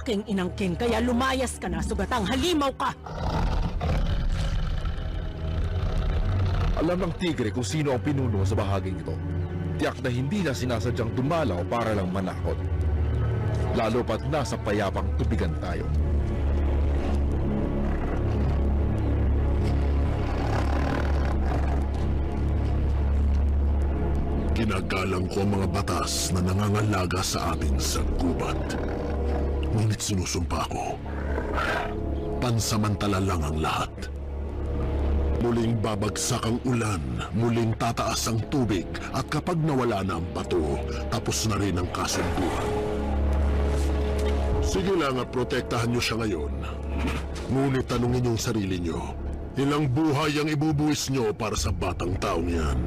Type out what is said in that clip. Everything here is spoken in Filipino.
King inangkin kaya lumayas ka na sugatang halimaw ka. Alam ng tigre kung sino ang pinuno sa bahaging ito. Tiyak na hindi na sinasadyang dumalaw para lang manakot. Lalo pat nasa payapang tubigan tayo. Ginagalang ko ang mga batas na nangangalaga sa atin sa gubat. Ngunit sinusumpa ko, pansamantala lang ang lahat. Muling babagsak ang ulan, muling tataas ang tubig, at kapag nawala na ang bato, tapos na rin ang kasunduan. Sige lang at protektahan niyo siya ngayon. Ngunit tanungin niyo ang sarili niyo, ilang buhay ang ibubuwis niyo para sa batang taong yan?